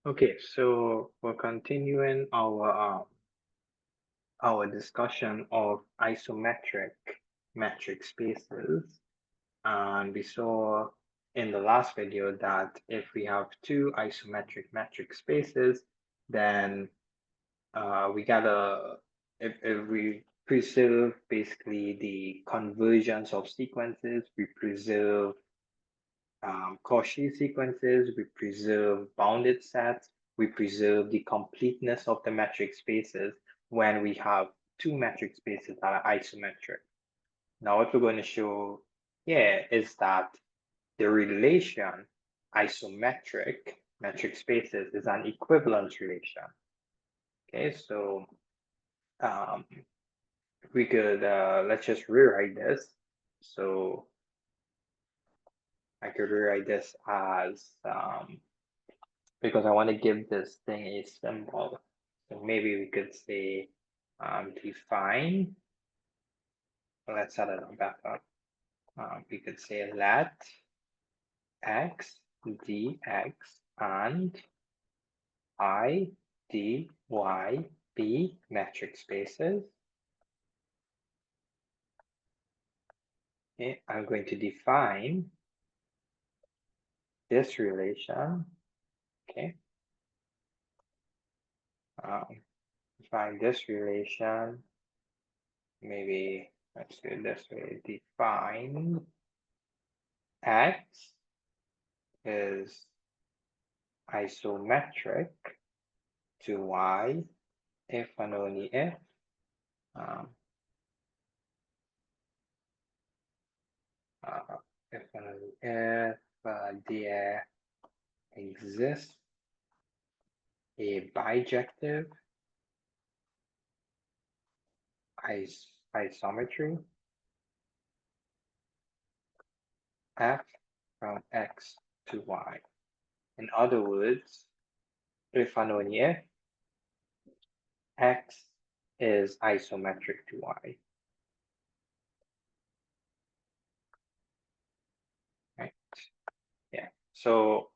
Okay, so we're continuing our discussion of isometric metric spaces, and we saw in the last video that if we have two isometric metric spaces, then we gotta if we preserve basically the convergence of sequences, we preserve Cauchy sequences, we preserve bounded sets, we preserve the completeness of the metric spaces when we have two metric spaces that are isometric. Now, what we're going to show here is that the relation isometric metric spaces is an equivalence relation. Okay, so um, we could, let's just rewrite this. So I could rewrite this as because I want to give this thing a symbol. So maybe we could say define. Let's set it back up. We could say let x dx and I dy be metric spaces. Okay, I'm going to define this relation. Okay. Define this relation. Maybe let's do it this way. Define x is isometric to y if and only if um, if and only if there exists a bijective isometry f from x to y. In other words, if and only if x is isometric to y. Right? Yeah. So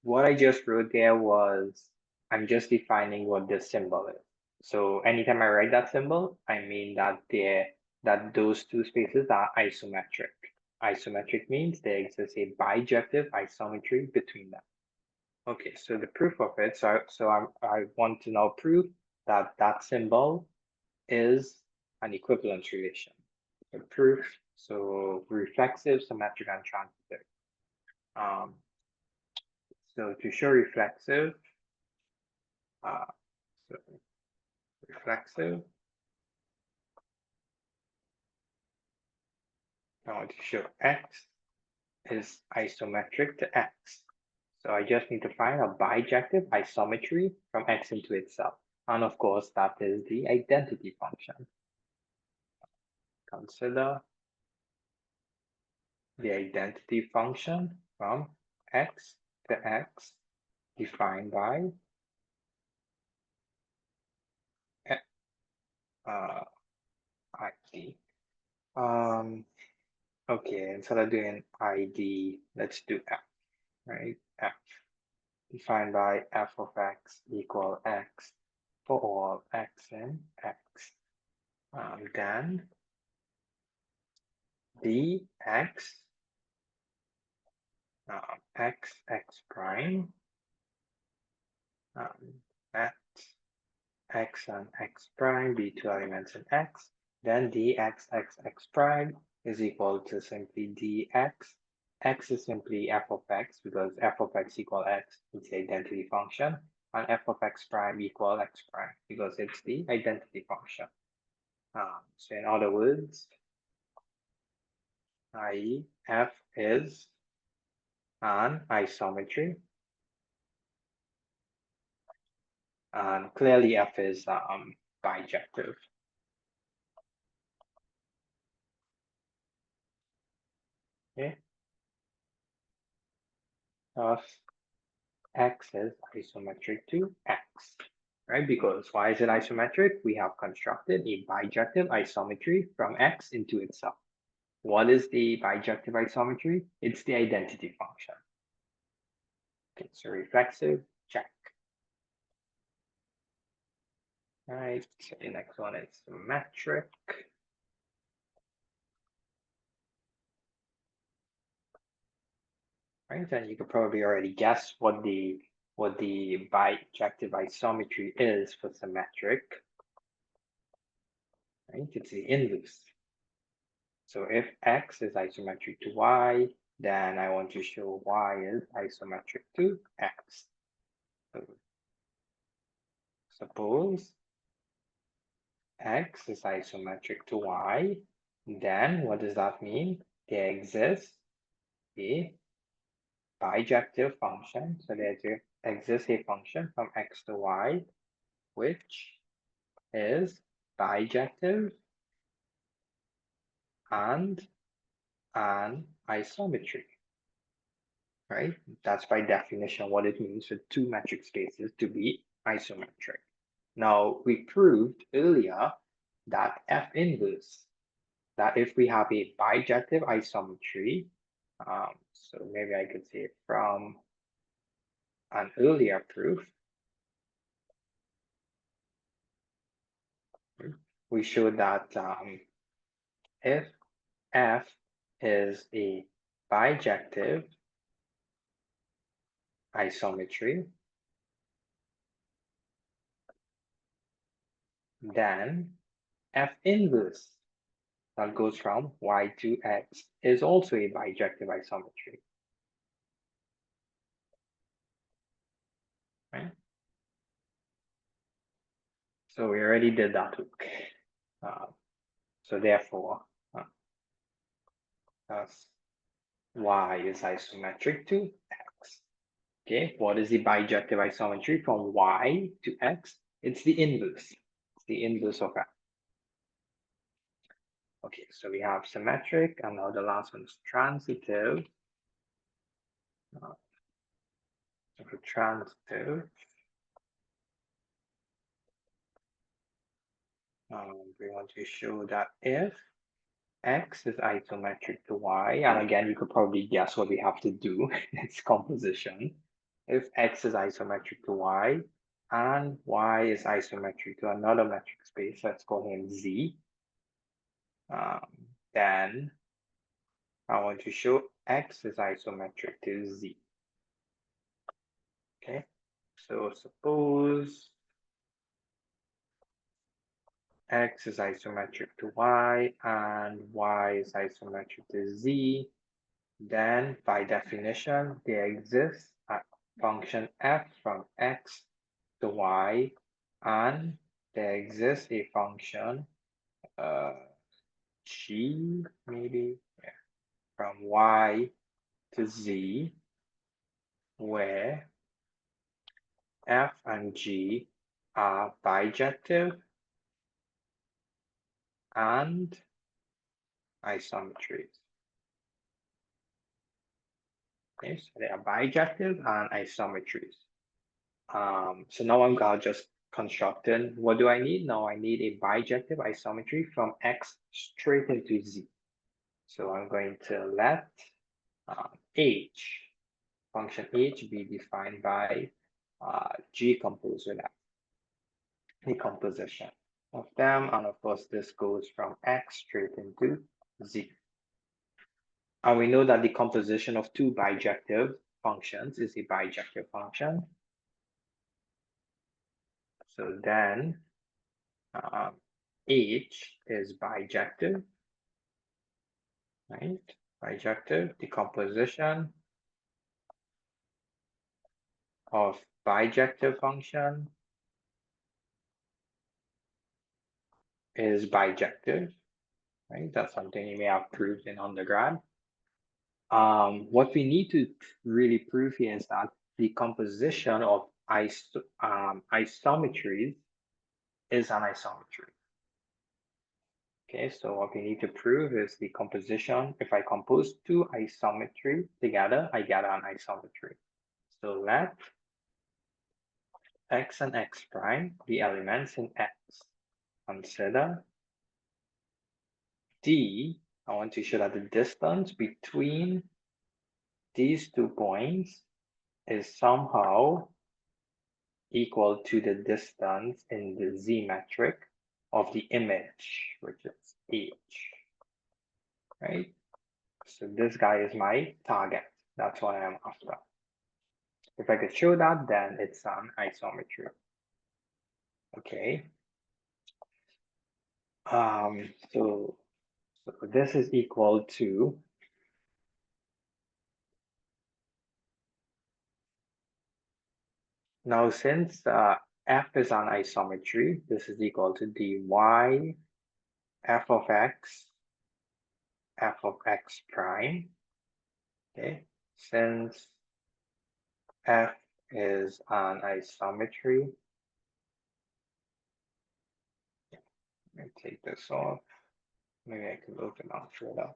what I just wrote there was I'm just defining what this symbol is. So anytime I write that symbol, I mean that those two spaces are isometric. Isometric means there exists a bijective isometry between them. Okay, so the proof of it. I want to now prove that that symbol is an equivalence relation. The proof. So reflexive, symmetric, and transitive. Um, so to show reflexive, uh, so reflexive, I want to show x is isometric to x. So I just need to find a bijective isometry from x into itself. And of course, that is the identity function. Consider the identity function from x to x defined by id. Okay, instead of doing id, let's do f, right? F defined by f of x equal x for all x in x. Then dx x prime at x and x prime be two elements in x, then dx x prime is equal to simply dx. X is simply f of x because f of x equal x is the identity function, and f of x prime equal x prime because it's the identity function. So in other words, i.e. f is an isometry, and clearly f is bijective. Okay, thus x is isometric to x, right? Because why is it isometric? We have constructed a bijective isometry from x into itself. What is the bijective isometry? It's the identity function. Okay, so reflexive, check. All right, so the next one is symmetric. Right, and you could probably already guess what the bijective isometry is for symmetric. Right, it's the inverse. So if x is isometric to y, then I want to show y is isometric to x. So suppose x is isometric to y, then what does that mean? There exists a bijective function. So there exists a function from x to y, which is bijective and an isometry, right? That's by definition what it means for two metric spaces to be isometric. Now, we proved earlier that F inverse, that if we have a bijective isometry, so maybe I could say from an earlier proof, we showed that if F is a bijective isometry, then F inverse that goes from y to x is also a bijective isometry, right? So we already did that hook. So therefore, y is isometric to x. Okay, what is the bijective isometry from y to x? It's the inverse. It's the inverse of f. Okay, so we have symmetric, and now the last one is transitive. So for transitive, we want to show that if x is isometric to y, and again, you could probably guess what we have to do. It's composition. If x is isometric to y, and y is isometric to another metric space, let's call him z, then I want to show x is isometric to z. Okay, so suppose x is isometric to y and y is isometric to z, then by definition, there exists a function f from x to y, and there exists a function g, maybe, yeah, from y to z, where f and g are bijective and isometries. Okay, so they are bijective and isometries. So now I'm gonna just constructing. What do I need? Now I need a bijective isometry from x straight into z. So I'm going to let h, function h, be defined by g composed with that, the composition of them, and of course this goes from x straight into z. And we know that the composition of two bijective functions is a bijective function. So then H is bijective, right? Bijective, the composition of bijective function is bijective, right? That's something you may have proved in undergrad. What we need to really prove here is that the composition of isometries is an isometry. Okay, so what we need to prove is the composition. If I compose two isometry together, I get an isometry. So let x and x prime be elements in X. Consider D. I want to show that the distance between these 2 points is somehow equal to the distance in the Z metric of the image, which is H, right? So this guy is my target. That's what I'm after. If I could show that, then it's an isometry. Okay. So this is equal to, now since f is an isometry, this is equal to dy f of x prime. Okay, since f is an isometry, let me take this off. Maybe I can open up further.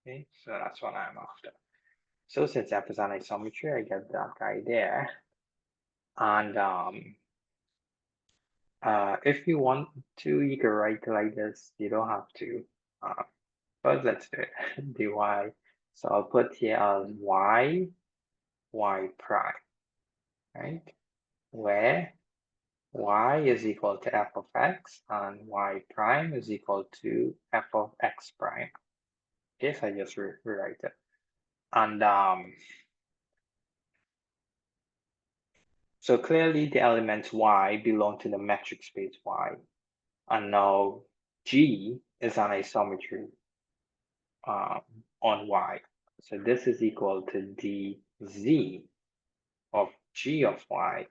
Okay, so that's what I'm after. So since f is an isometry, I get that guy there. And if you want to, you can write it like this. You don't have to. But let's do it. dy. So I'll put here as y prime, right? Where y is equal to f of x and y prime is equal to f of x prime. Okay, so I just rewrite it. And so clearly the elements y belong to the metric space y. And now G is an isometry on y. So this is equal to dz of g of y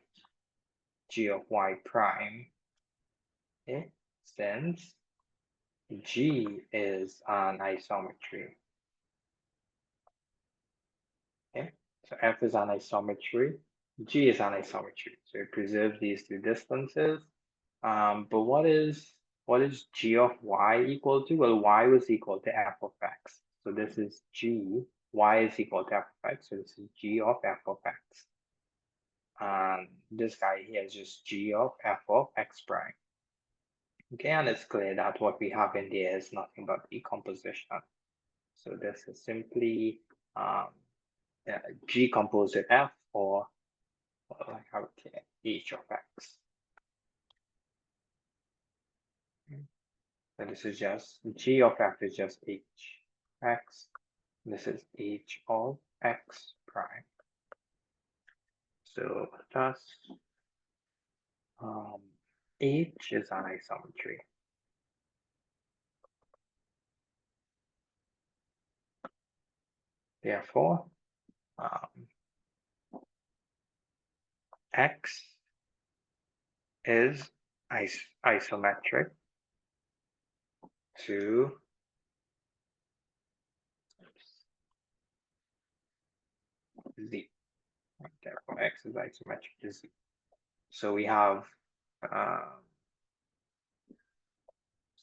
prime, okay, since G is an isometry. Okay, so F is an isometry, G is an isometry. So it preserves these two distances. But what is G of y equal to? Well, y was equal to f of x. So this is G, y is equal to f of x. So this is G of f of x. And this guy here is just G of f of x prime. Okay, and it's clear that what we have in there is nothing but decomposition. So this is simply G composite F, or well, I have it here, H of X. So this is just G of F is just H X. This is H of X prime. So thus H is an isometry. Therefore, X is isometric to Z. Therefore, X is isometric to Z. So we have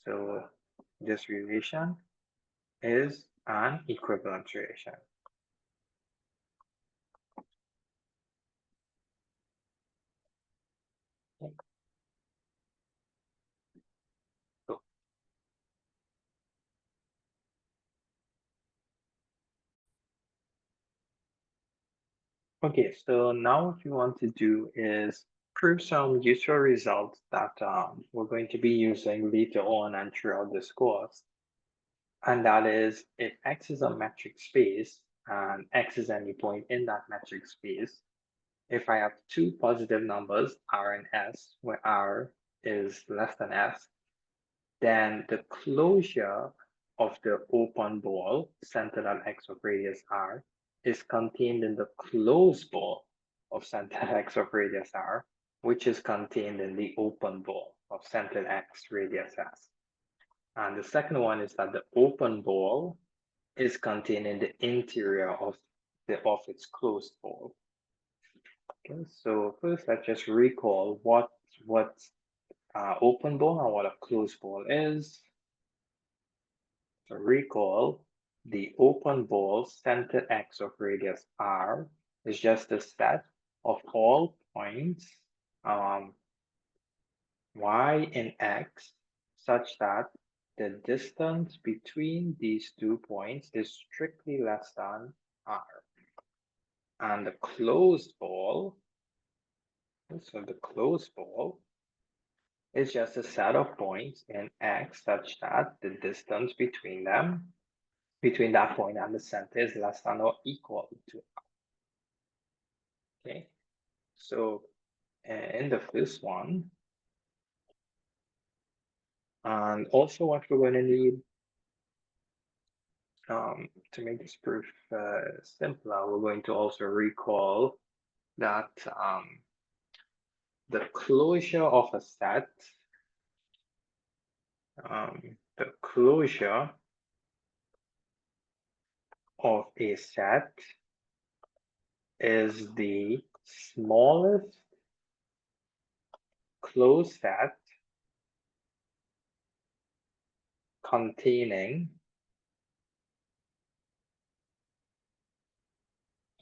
so this relation is an equivalence relation. Okay, so now what we want to do is prove some useful results that we're going to be using later on and throughout this course. And that is, if X is a metric space and X is any point in that metric space, if I have two positive numbers, R and S, where R is less than S, then the closure of the open ball centered at X of radius R is contained in the closed ball of centered X of radius R, which is contained in the open ball of centered X radius S. And the second one is that the open ball is contained in the interior of its closed ball. Okay, so first let's just recall what open ball and what a closed ball is. So recall, the open ball centered X of radius R is just a set of all points y in X such that the distance between these 2 points is strictly less than r. And the closed ball, so the closed ball is just a set of points in X such that the distance between them, between that point and the center, is less than or equal to r. Okay, so in the first one, and also what we're going to need to make this proof simpler, we're going to also recall that the closure of a set, the closure of a set is the smallest closed set containing,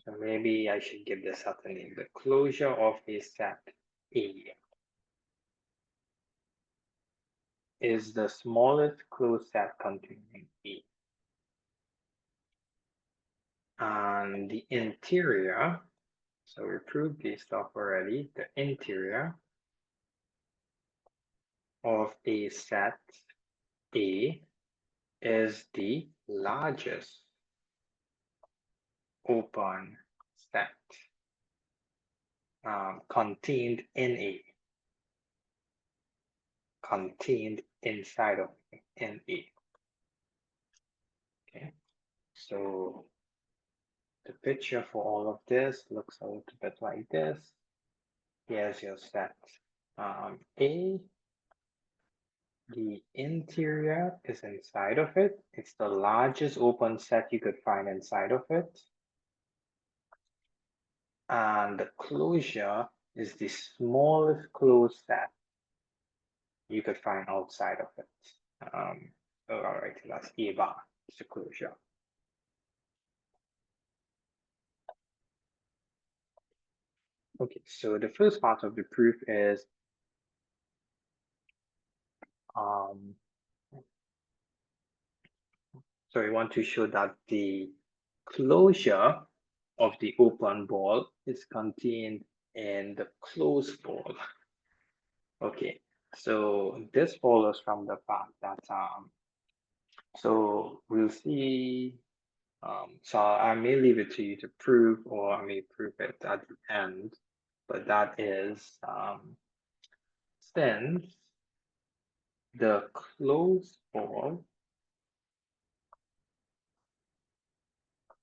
so maybe I should give this out a name, the closure of a set A is the smallest closed set containing A. And the interior, so we proved this stuff already, the interior of a set A is the largest open set contained in A, contained inside of in A. Okay, so the picture for all of this looks a little bit like this. Here's your set A. The interior is inside of it. It's the largest open set you could find inside of it. And the closure is the smallest closed set you could find outside of it. So all right, that's A bar, it's the closure. Okay, so the first part of the proof is so we want to show that the closure of the open ball is contained in the closed ball. Okay, so this follows from the fact that so we'll see. So I may leave it to you to prove, or I may prove it at the end. But that is since the closed ball.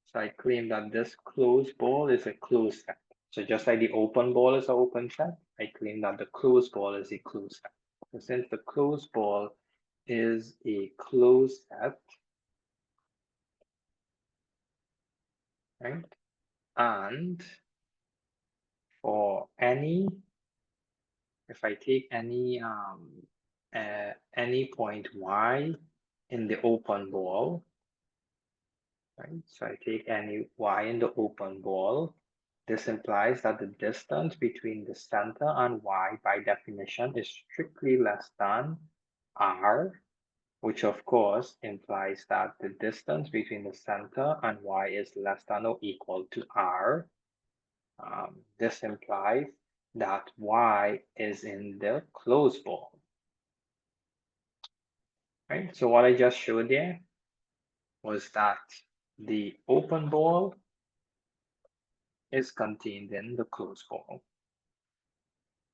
So I claim that this closed ball is a closed set. So just like the open ball is an open set, I claim that the closed ball is a closed set. So since the closed ball is a closed set, right? And for any, if I take any point y in the open ball, right? So I take any y in the open ball. This implies that the distance between the center and y by definition is strictly less than r, which of course implies that the distance between the center and y is less than or equal to r. This implies that y is in the closed ball. Right? So what I just showed there was that the open ball is contained in the closed ball.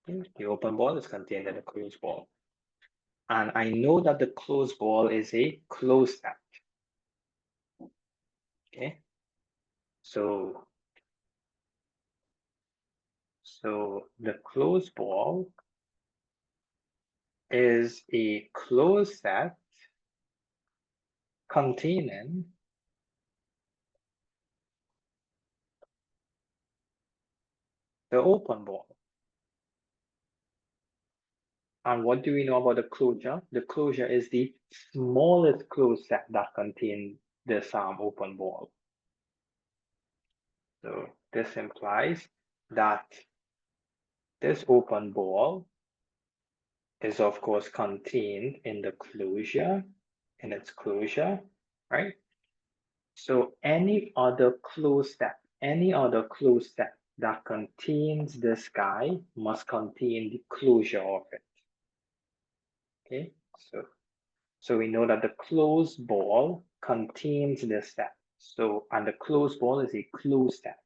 Okay? The open ball is contained in the closed ball. And I know that the closed ball is a closed set. Okay, so the closed ball is a closed set containing the open ball. And what do we know about the closure? The closure is the smallest closed set that contains this open ball. So this implies that this open ball is of course contained in the closure, in its closure, right? So any other closed set that contains this guy must contain the closure of it. Okay, so we know that the closed ball contains this set. So, and the closed ball is a closed set.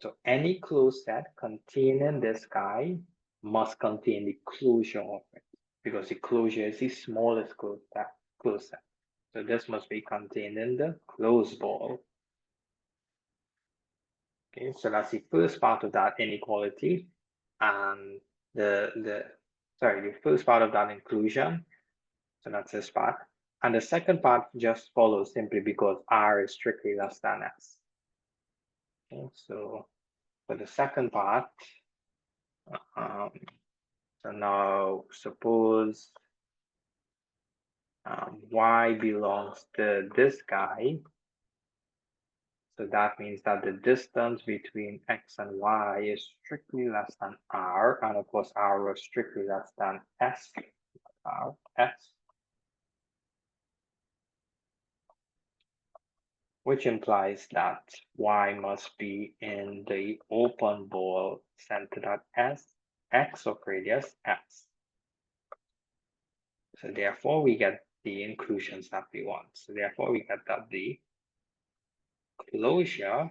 So any closed set containing this guy must contain the closure of it, because the closure is the smallest closed set. So this must be contained in the closed ball. Okay, so that's the first part of that inequality, and the first part of that inclusion. So that's this part. And the second part just follows simply because R is strictly less than S. Okay, so for the second part, um, so now suppose Y belongs to this guy. So that means that the distance between X and Y is strictly less than R. And of course, R was strictly less than S, R, S. Which implies that Y must be in the open ball centered at S, X of radius S. So therefore, we get the inclusions that we want. So therefore, we get that the closure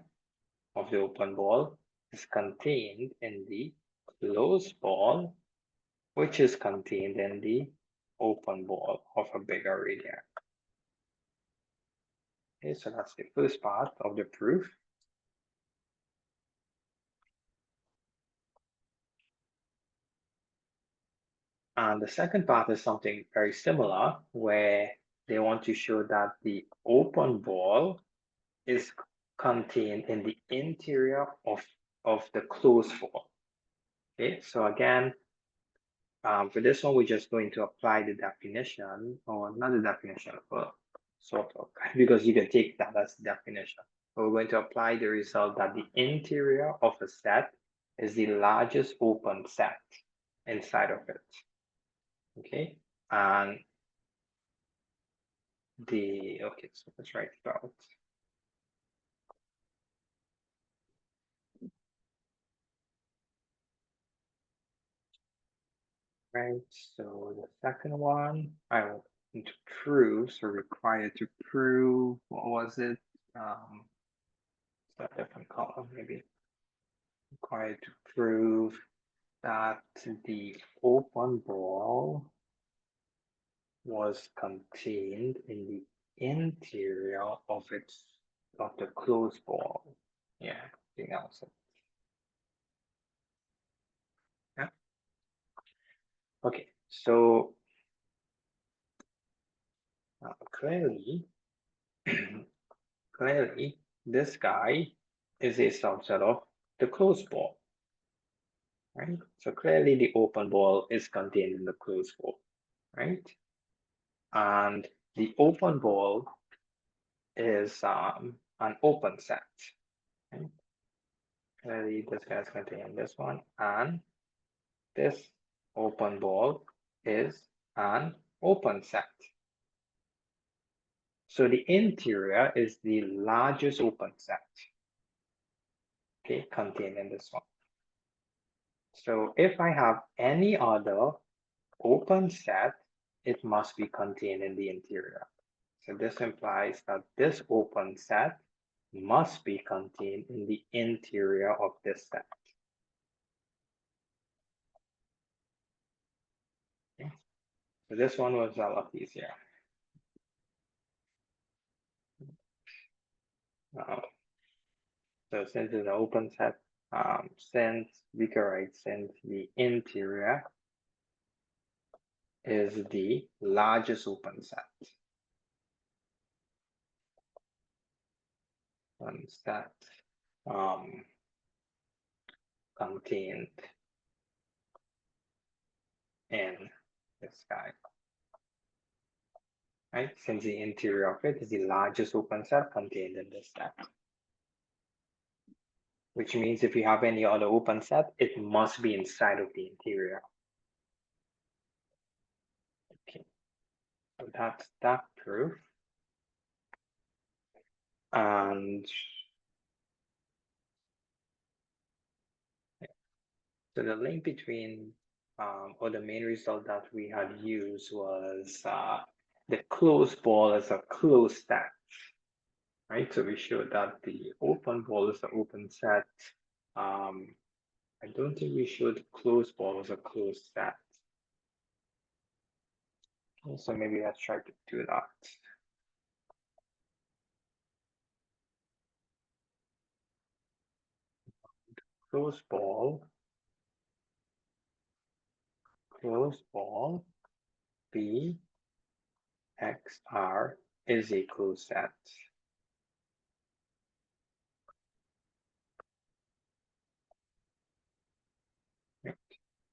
of the open ball is contained in the closed ball, which is contained in the open ball of a bigger radius. Okay, so that's the first part of the proof. And the second part is something very similar, where they want to show that the open ball is contained in the interior of the closed ball. Okay, so again, for this one, we're just going to apply the definition, or not the definition, but sort of, because you can take that as the definition. But we're going to apply the result that the interior of a set is the largest open set inside of it. Okay, and okay, so let's write it out. Right, so the second one, I will need to prove, so required to prove, what was it? It's a different column, maybe. Required to prove that the open ball was contained in the interior of the closed ball. Yeah, I think that was it. Yeah. Okay, so clearly, clearly, this guy is a subset of the closed ball, right? So clearly the open ball is contained in the closed ball, right? And the open ball is an open set, right? Clearly this guy is contained in this one, and this open ball is an open set. So the interior is the largest open set, okay, contained in this one. So if I have any other open set, it must be contained in the interior. So this implies that this open set must be contained in the interior of this set. Okay. So this one was a lot easier. So since it's an open set, since we can write since the interior is the largest open set. One set contained in this guy. Right? Since the interior of it is the largest open set contained in this set. Which means if you have any other open set, it must be inside of the interior. Okay. So that's that proof. And so the link between, or the main result that we had used was the closed ball as a closed set, right? So we showed that the open ball is the open set. I don't think we showed closed ball as a closed set. So maybe let's try to do that. Closed ball, B, X, R is a closed set.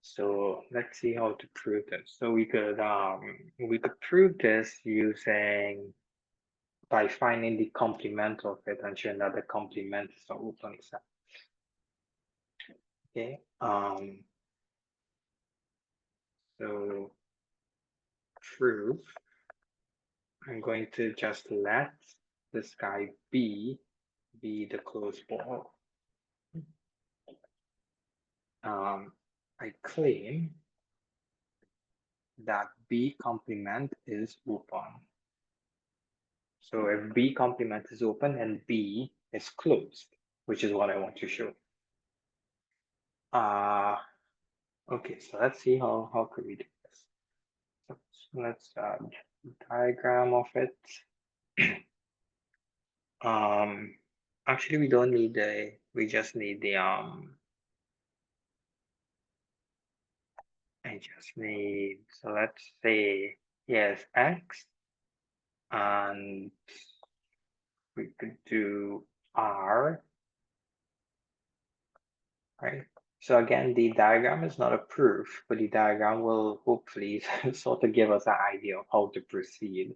So let's see how to prove this. So we could prove this using by finding the complement of it and showing that the complement is an open set. Okay. So proof. I'm going to just let this guy B be the closed ball. I claim that B complement is open. So if B complement is open and B is closed, which is what I want to show. Okay, so let's see how could we do this. So let's diagram of it. Actually we don't need we just need the I just need, so let's say here's X and we could do R, right? So again, the diagram is not a proof, but the diagram will hopefully sort of give us an idea of how to proceed.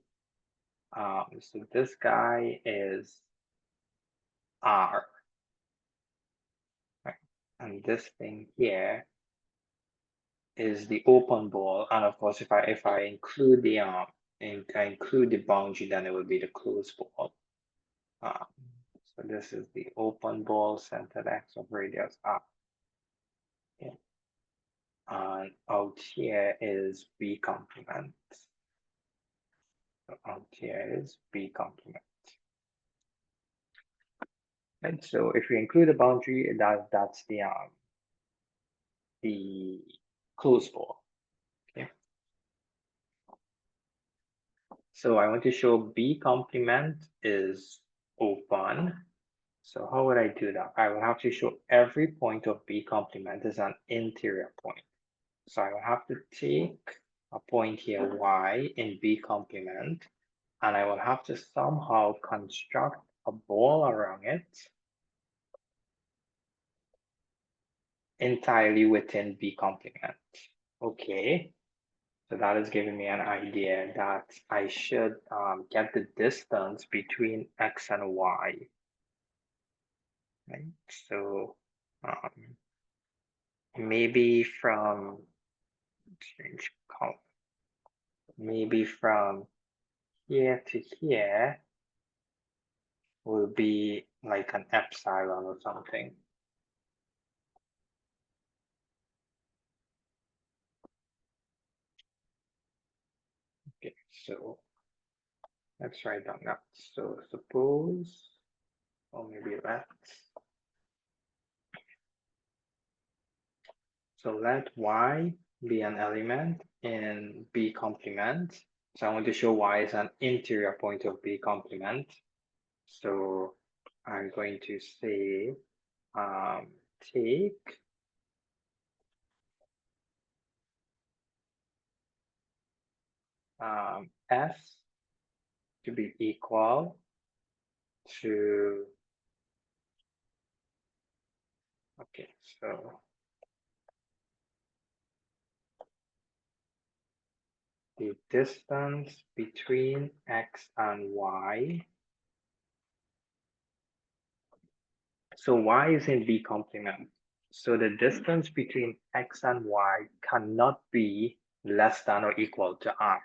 So this guy is R, right? And this thing here is the open ball. And of course, if I include the I include the boundary, then it will be the closed ball. So this is the open ball centered X of radius R. Okay. And out here is B complement. So out here is B complement. And so if we include a boundary, that's the closed ball. Okay. So I want to show B complement is open. So how would I do that? I will have to show every point of B complement is an interior point. So I will have to take a point here, Y, in B complement, and I will have to somehow construct a ball around it entirely within B complement. Okay, so that is giving me an idea that I should get the distance between X and Y. Right? So maybe from change color, maybe from here to here will be like an epsilon or something. Okay, so let's write down that. So suppose, or maybe let's, so let Y be an element in B complement. So I want to show Y is an interior point of B complement. So I'm going to say, take S to be equal to, okay, so the distance between X and Y. So Y is in B complement. So the distance between X and Y cannot be less than or equal to R.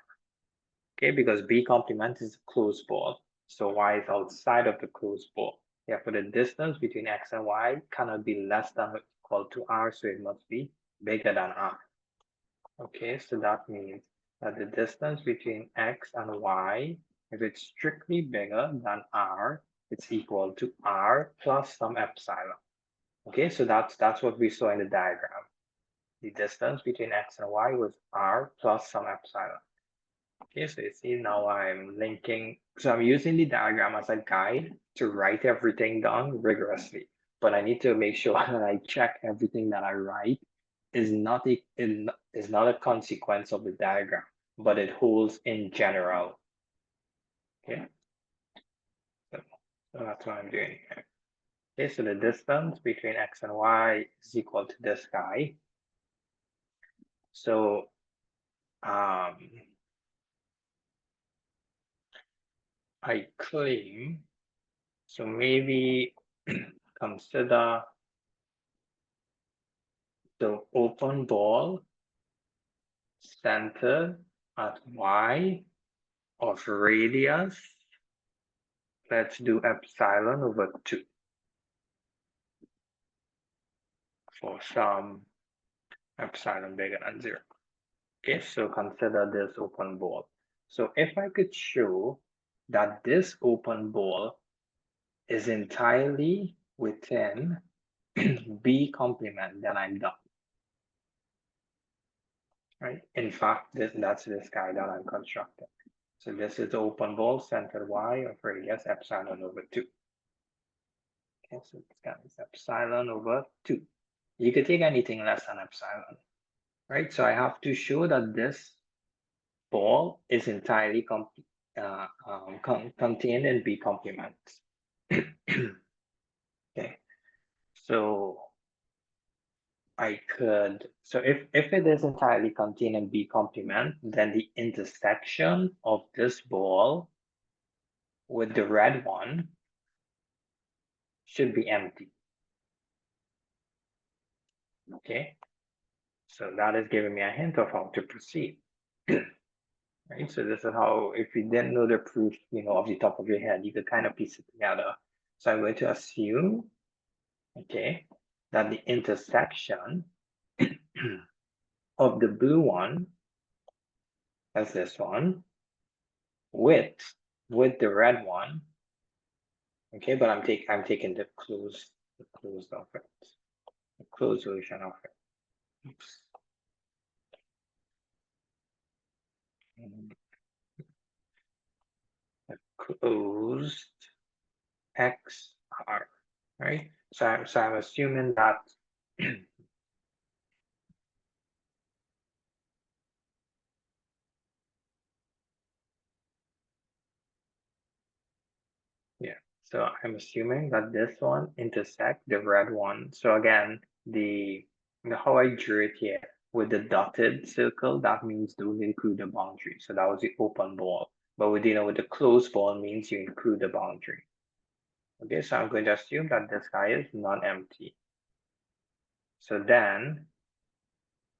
okay, because B complement is a closed ball. So y is outside of the closed ball. Therefore, the distance between x and y cannot be less than or equal to r, so it must be bigger than r. Okay, so that means that the distance between x and y, if it's strictly bigger than r, it's equal to r plus some epsilon. Okay, so that's what we saw in the diagram. The distance between x and y was r plus some epsilon. Okay, so you see now I'm linking, so I'm using the diagram as a guide to write everything down rigorously, but I need to make sure that I check everything that I write is not a consequence of the diagram, but it holds in general. Okay, so that's what I'm doing here. Okay, so the distance between x and y is equal to this guy. So I claim, so maybe consider the open ball centered at y of radius, let's do epsilon over 2 for some epsilon bigger than 0. Okay, so consider this open ball. So if I could show that this open ball is entirely within B complement, then I'm done. Right? In fact, that's this guy that I'm constructing. So this is the open ball centered y of radius epsilon over 2. Okay, so this guy is epsilon over 2. You could take anything less than epsilon, right? So I have to show that this ball is entirely contained in B complement. Okay, so I could, so if it is entirely contained in B complement, then the intersection of this ball with the red one should be empty. Okay, so that is giving me a hint of how to proceed. Right, so this is how, if you didn't know the proof, off the top of your head, you could kind of piece it together. So I'm going to assume, okay, that the intersection of the blue one, that's this one, with the red one, okay, but I'm taking the closed of it, the closed version of it. Oops. The closed XR, right? So I'm assuming that yeah. So I'm assuming that this one intersect the red one. So again, how I drew it here with the dotted circle, that means those include the boundary. So that was the open ball. But with with the closed ball means you include the boundary. Okay, so I'm going to assume that this guy is non-empty. So then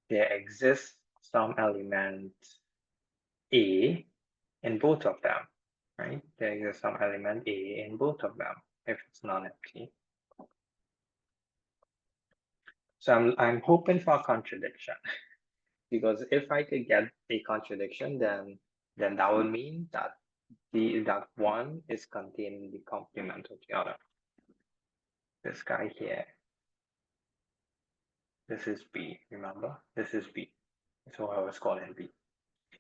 there exists some element A in both of them, right? There exists some element A in both of them if it's non-empty. So I'm hoping for a contradiction because if I could get a contradiction, then that would mean that that one is contained in the complement of the other. This guy here, this is B, remember? This is B. That's what I was calling B.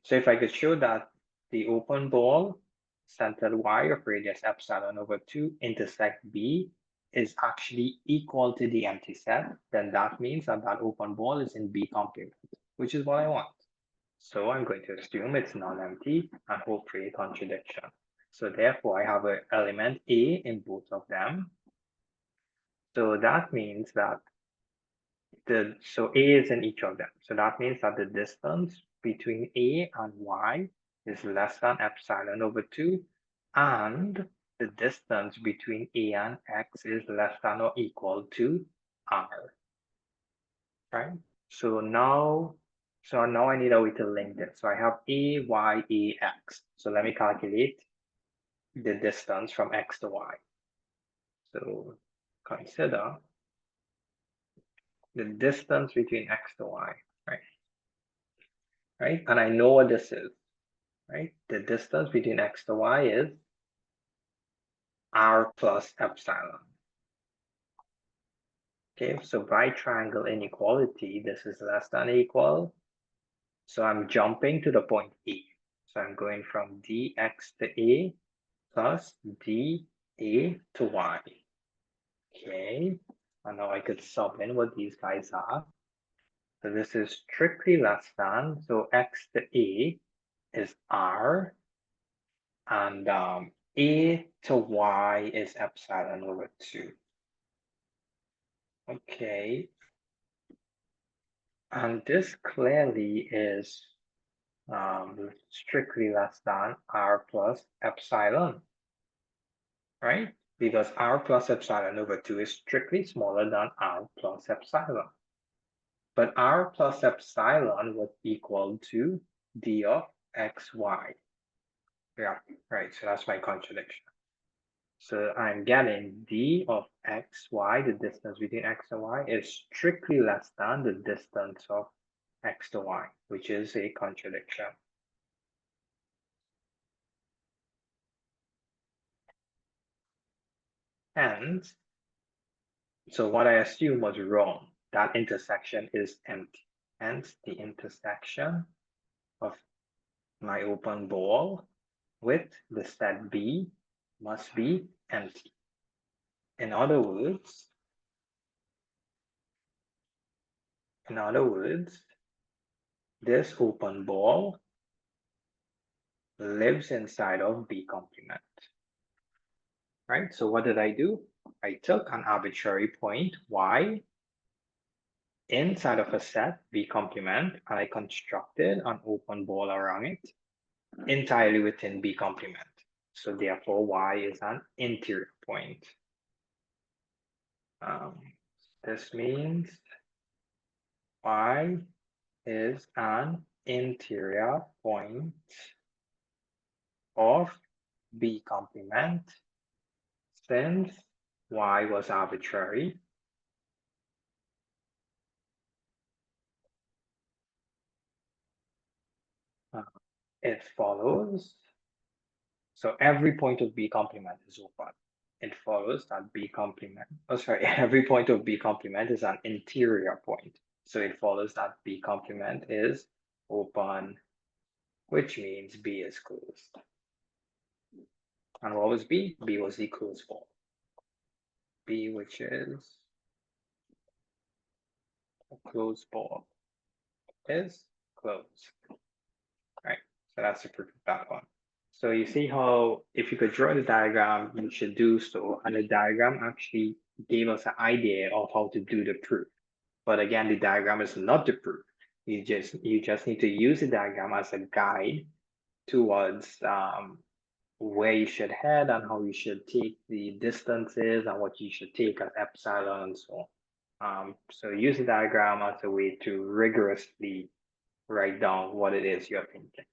So if I could show that the open ball centered y of radius epsilon over 2 intersect B is actually equal to the empty set, then that means that open ball is in B complement, which is what I want. So I'm going to assume it's non-empty and hope for a contradiction. So therefore I have an element A in both of them. So that means that so A is in each of them. So that means that the distance between A and Y is less than epsilon over 2, and the distance between A and X is less than or equal to R. Right? So now, So now I need a way to link this. So I have a, y, a, x. So let me calculate the distance from x to y. So consider the distance between x to y, right? Right, and I know what this is, right? The distance between x to y is r plus epsilon. Okay, so by triangle inequality, this is less than or equal. So I'm jumping to the point A. So I'm going from dx to A plus dA to y. Okay, and now I could sub in what these guys are. So this is strictly less than, so x to A is r, and A to y is epsilon over 2. Okay, and this clearly is strictly less than r plus epsilon, right? Because r plus epsilon over 2 is strictly smaller than r plus epsilon. But r plus epsilon would equal to d of xy. Yeah, right, so that's my contradiction. So I'm getting d of xy, the distance between x and y, is strictly less than the distance of x to y, which is a contradiction. And so what I assume was wrong. That intersection is empty. Hence, the intersection of my open ball with the set B must be empty. In other words, this open ball lives inside of B complement, right? So what did I do? I took an arbitrary point Y inside of a set B complement, and I constructed an open ball around it entirely within B complement. So therefore, Y is an interior point. This means Y is an interior point of B complement since Y was arbitrary. It follows, so every point of B complement is open. It follows that B complement, every point of B complement is an interior point. So it follows that B complement is open, which means B is closed. And what was B? B was the closed ball. B, which is a closed ball, is closed. Right, so that's the proof of that one. So you see how if you could draw the diagram, you should do so. And the diagram actually gave us an idea of how to do the proof. But again, the diagram is not the proof. You just need to use the diagram as a guide towards where you should head and how you should take the distances and what you should take as epsilon and so on. So use the diagram as a way to rigorously write down what it is you're thinking.